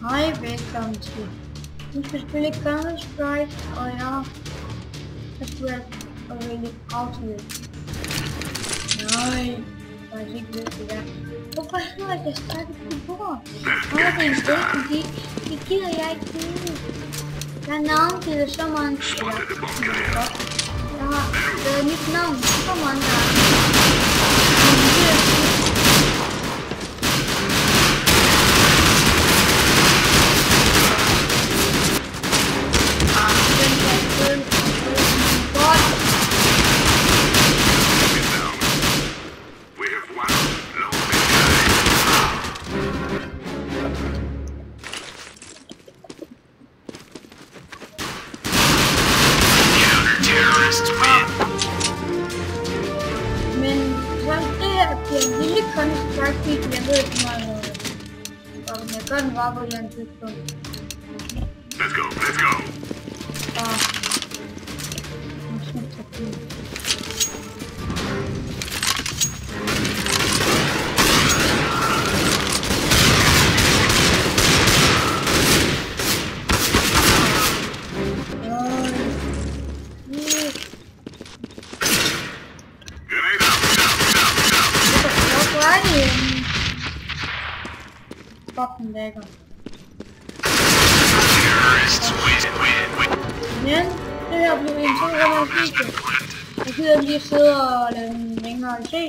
Hej, velkommen til. Nu skal vi spille Counter-Strike, og jeg skal vælge afsnit. Nej, faktisk ikke ved det der. Hvorfor hedder jeg stadig på bord? Nej, det er en sted, fordi det gider jeg ikke vide. Jeg har navngivet så mange steder. Jeg har lavet mit navn så mange gange. En lille Counter-Strike-video, jeg ved ikke meget om jeg gør den bare på et andet tidspunkt. Let's go, let's go! Fucking lækker. Men det her blev en 200 video. Jeg gider lige sidde og lade den længere. Se.